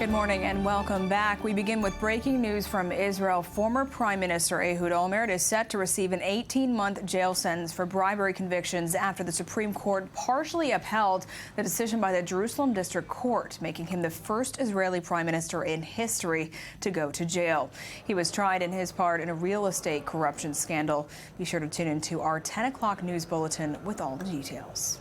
Good morning and welcome back. We begin with breaking news from Israel. Former Prime Minister Ehud Olmert is set to receive an 18-month jail sentence for bribery convictions after the Supreme Court partially upheld the decision by the Jerusalem District Court, making him the first Israeli Prime Minister in history to go to jail. He was tried in his part in a real estate corruption scandal. Be sure to tune into our 10 o'clock news bulletin with all the details.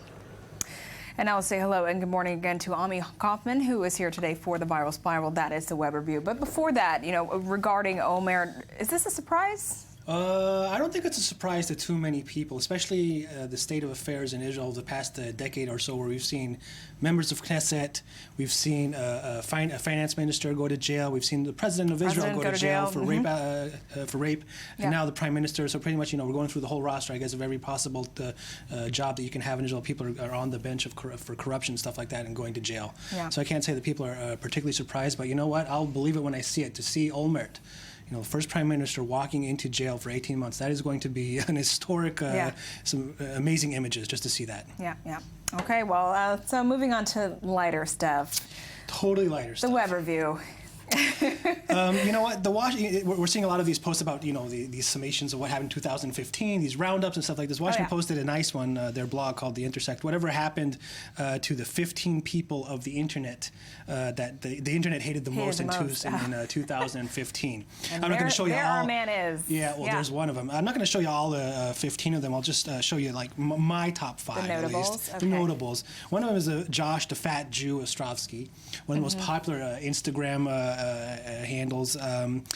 And I'll say hello and good morning again to Ami Kaufman, who is here today for the Viral Spiral. That is the web review. But before that, regarding Olmert, is this a surprise? I don't think it's a surprise to too many people, especially the state of affairs in Israel the past decade or so, where we've seen members of Knesset, we've seen a finance minister go to jail, we've seen the president of Israel go to jail for rape, and now the prime minister. So pretty much, we're going through the whole roster, I guess, of every possible job that you can have in Israel. People are on the bench for corruption and stuff like that and going to jail. Yeah. So I can't say that people are particularly surprised, but you know what? I'll believe it when I see it. To see Olmert, first prime minister walking into jail for 18 months, that is going to be an historic, some amazing images just to see that. Yeah. Okay, well, so moving on to lighter stuff. Totally lighter stuff. The web review. You know what? We're seeing a lot of these posts about these summations of what happened in 2015, these roundups and stuff like this. Washington Post did a nice one, their blog called The Intersect. Whatever happened to the 15 people of the internet that the internet hated the most in 2015. And I'm not going to show you all. There our man is. Yeah, well, there's one of them. I'm not going to show you all the 15 of them. I'll just show you my top 5 the at least. Okay. The notables. One of them is Josh, the fat Jew Ostrovsky, one of the most popular Instagram handles.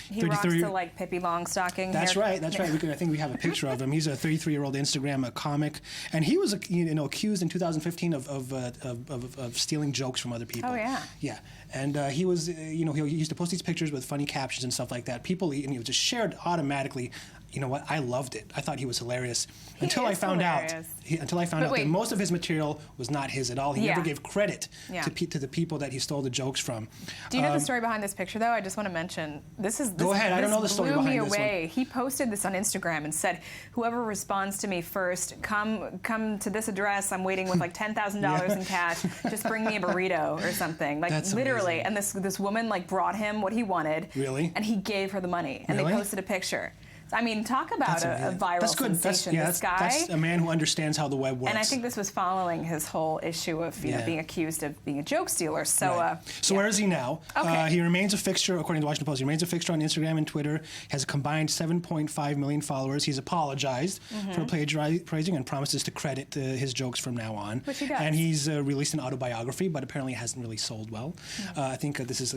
He rocks the Pippi Longstocking. That's right. I think we have a picture of him. He's a 33-year-old Instagram comic, and he was accused in 2015 of stealing jokes from other people. Oh yeah. Yeah, and he was he used to post these pictures with funny captions and stuff like that. People just shared automatically. You know what? I loved it. I thought he was hilarious until I found out that most of his material was not his at all. He never gave credit to the people that he stole the jokes from. Do you know the story behind this picture, though? I just want to mention this. Go ahead. I don't know the story behind this one. Blew me away. He posted this on Instagram and said, "Whoever responds to me first, come to this address. I'm waiting with $10,000 in cash. Just bring me a burrito or something." That's literally. amazing. And this woman brought him what he wanted. Really? And he gave her the money. And really? they posted a picture. I mean, talk about a viral sensation. This guy. That's a man who understands how the web works. And I think this was following his whole issue of being accused of being a joke stealer. So, so where is he now? Okay. He remains a fixture, according to the Washington Post. He remains a fixture on Instagram and Twitter. He has a combined 7.5 million followers. He's apologized for plagiarizing and promises to credit his jokes from now on. Which he does. And he's released an autobiography, but apparently it hasn't really sold well. I think this is,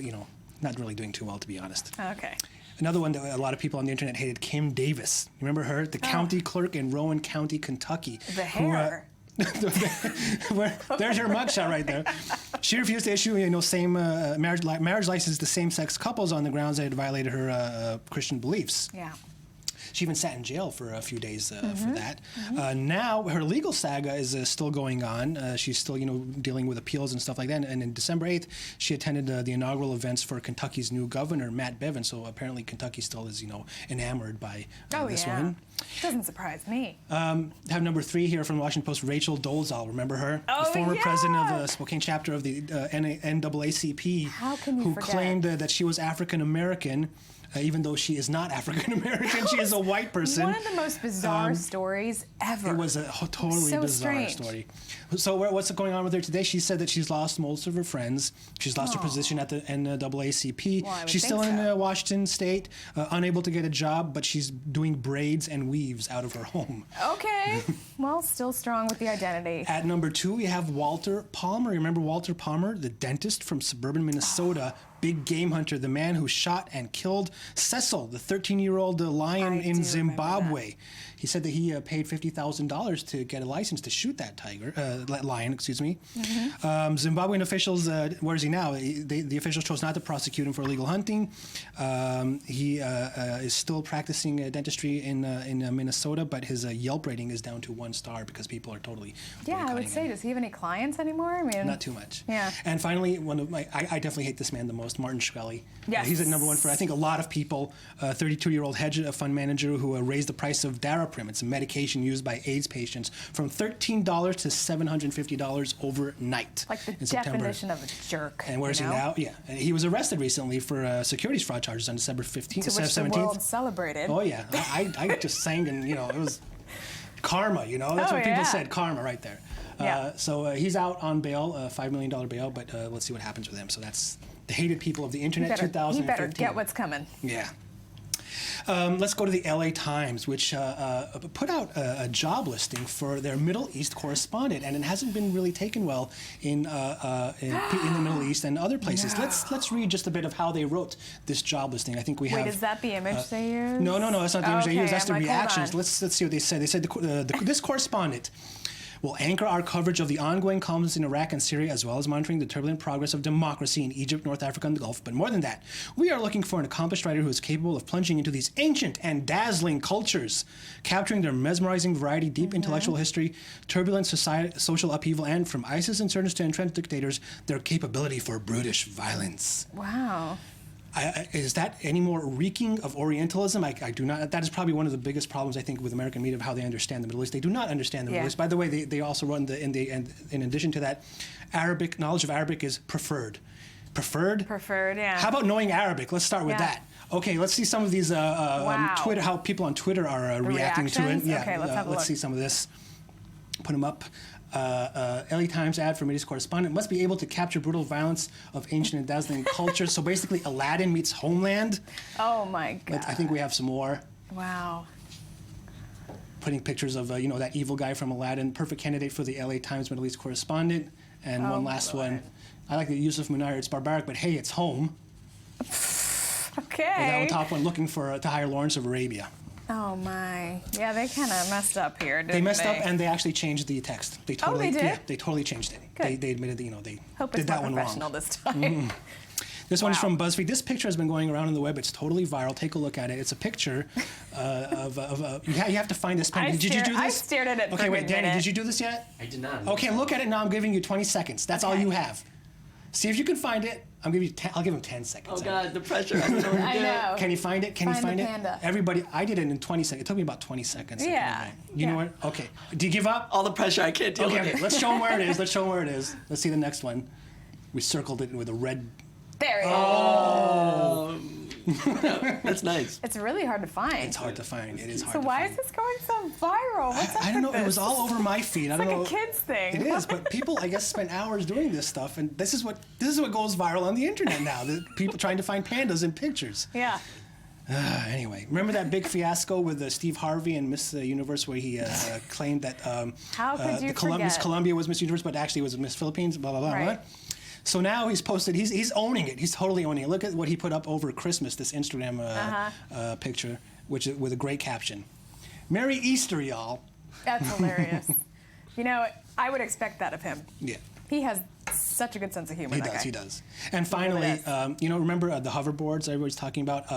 not really doing too well, to be honest. Okay. Another one that a lot of people on the internet hated, Kim Davis. You remember her? The county clerk in Rowan County, Kentucky. The hair. There's her mugshot right there. She refused to issue, same marriage license to same-sex couples on the grounds that it violated her Christian beliefs. Yeah. She even sat in jail for a few days for that. Now her legal saga is still going on. She's still, dealing with appeals and stuff like that. And in December 8th, she attended the inaugural events for Kentucky's new governor, Matt Bevin. So apparently Kentucky still is, enamored by this woman. Doesn't surprise me. Have number 3 here from the Washington Post, Rachel Dolezal. Remember her? Oh, the former president of the Spokane chapter of the NAACP. How can you who forget? Claimed that she was African American. Even though she is not African American, she is a white person. One of the most bizarre stories ever. It was a totally bizarre story. So what's going on with her today? She said that she's lost most of her friends. She's lost her position at the NAACP. Well, she's still in Washington State, unable to get a job, but she's doing braids and weaves out of her home. Okay. Well, still strong with the identity. At number 2, we have Walter Palmer. Remember Walter Palmer, the dentist from suburban Minnesota? Big game hunter, the man who shot and killed Cecil, the 13-year-old lion in Zimbabwe. He said that he paid $50,000 to get a license to shoot that lion. Zimbabwean officials, where is he now? The officials chose not to prosecute him for illegal hunting. He is still practicing dentistry in Minnesota, but his Yelp rating is down to 1 star because people are totally I would say, does he have any clients anymore? I mean, not too much. Yeah. And finally, I definitely hate this man the most, Martin Shkreli. Yes. He's at number 1 for, I think, a lot of people. 32-year-old hedge fund manager who raised the price of Dara buprenorphine. It's a medication used by AIDS patients from $13 to $750 overnight. Like the in September. definition of a jerk. And where's he now? Yeah. And he was arrested recently for securities fraud charges on December 15th, to which 17th. the world celebrated. Oh, yeah. I just sang and, it was karma, That's what people said, karma right there. So he's out on bail, $5 million bail, but let's see what happens with him. So that's the hated people of the internet, 2015. He better get what's coming. Yeah. Let's go to the LA Times, which put out a job listing for their Middle East correspondent, and it hasn't been really taken well in the Middle East and other places. No. Let's read just a bit of how they wrote this job listing. I think we have. Wait, is that the image they use? No, that's not the image they use. That's I'm the like, reactions. Let's see what they said. They said this correspondent will anchor our coverage of the ongoing conflicts in Iraq and Syria, as well as monitoring the turbulent progress of democracy in Egypt, North Africa, and the Gulf. But more than that, we are looking for an accomplished writer who is capable of plunging into these ancient and dazzling cultures, capturing their mesmerizing variety, deep intellectual history, turbulent social upheaval, and from ISIS insurgents to entrenched dictators, their capability for brutish violence. Wow. Is that any more reeking of Orientalism? I do not. That is probably one of the biggest problems, I think, with American media of how they understand the Middle East. They do not understand the Middle East. By the way, they also run and in addition to that, knowledge of Arabic is preferred. Preferred? Preferred, yeah. How about knowing Arabic? Let's start with that. Okay, let's see some of these Twitter, how people on Twitter are reacting to it. Yeah, okay, let's have a look. Let's see some of this. Put them up. LA Times ad for Middle East correspondent must be able to capture brutal violence of ancient and dazzling cultures. So basically, Aladdin meets Homeland. Oh my God! I think we have some more. Wow. Putting pictures of that evil guy from Aladdin, perfect candidate for the LA Times Middle East correspondent. And one last one. I like the Yusuf Munir. It's barbaric, but hey, it's home. Okay. And that top one, looking to hire Lawrence of Arabia. Oh my! Yeah, they kind of messed up here. Didn't they messed up, and they actually changed the text. They totally, they did? Yeah, they totally changed it. Good. They admitted that they Hope did it's that one wrong. professional this time. This one is from Buzzfeed. This picture has been going around on the web. It's totally viral. Take a look at it. It's a picture you have to find this pen. Did you do this? I stared at it. Okay, wait, Danny, did you do this yet? I did not. Okay, look at it now. I'm giving you 20 seconds. That's all you have. See if you can find it. I'll give him 10 seconds. Oh God, the pressure. I don't know. I know. Can you find it? Can you find the it? panda. Everybody, I did it in 20 seconds. It took me about 20 seconds. Yeah. You know what? Okay. Do you give up? All the pressure, I can't deal with Okay, it. let's show them where it is. Let's see the next one. We circled it with a red. There it is. Oh. That's nice. It's really hard to find. It's hard to find. It is hard So to why find. is this going so viral? What's up I don't know. with this? It was all over my feed. I don't know. It's like a kid's thing. It is, but people, I guess, spend hours doing this stuff, and this is what goes viral on the internet now. The people trying to find pandas in pictures. Yeah. Anyway, remember that big fiasco with Steve Harvey and Miss Universe, where he claimed that How could you forget? Miss Columbia was Miss Universe, but actually it was Miss Philippines. Blah blah blah. Right. Blah. So now he's posted. He's owning it. He's totally owning it. Look at what he put up over Christmas. This Instagram picture, with a great caption: "Merry Easter, y'all." That's hilarious. I would expect that of him. Yeah. He has such a good sense of humor. He does. And finally, remember the hoverboards everybody's talking about?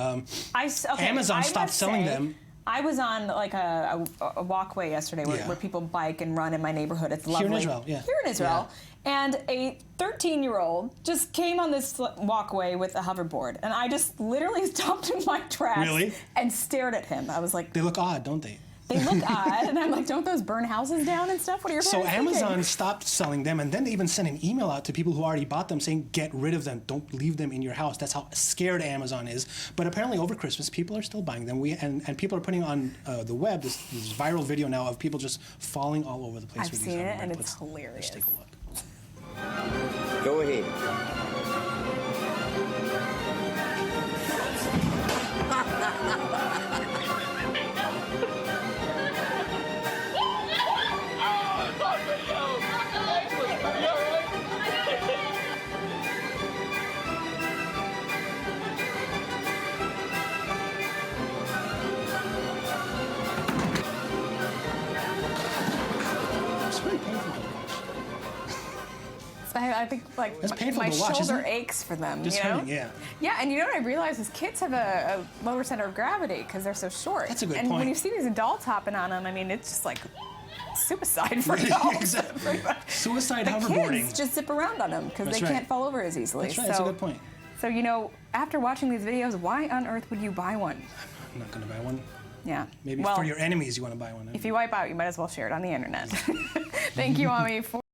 Amazon stopped selling them. I was on like a walkway yesterday where people bike and run in my neighborhood. It's lovely. Here in Israel, yeah. Here in Israel. And a 13-year-old just came on this walkway with a hoverboard. And I just literally stopped in my tracks and stared at him. I was like... They look odd, don't they? They look odd, and I'm like, don't those burn houses down and stuff? What are your parents thinking? Amazon stopped selling them, and then they even sent an email out to people who already bought them saying, get rid of them. Don't leave them in your house. That's how scared Amazon is. But apparently over Christmas, people are still buying them. And people are putting on the web this viral video now of people just falling all over the place. I've with seen these it, and hoverboards. it's hilarious. Let's take a look. Go ahead. It's very painful to watch. I think It's painful my to watch, isn't shoulder it? aches for them. Just hurting, yeah. Yeah, and what I realized is kids have a lower center of gravity because they're so short. That's a good and point. when you see these adults hopping on them, I mean, it's just like suicide for adults. Exactly. Suicide The hoverboarding. kids just zip around on them because they That's right. can't fall over as easily. That's right. That's a good point. So after watching these videos, why on earth would you buy one? I'm not going to buy one. Yeah. Maybe well, for your enemies, you want to buy one. if you wipe out, you might as well share it on the internet. Thank you, Ami.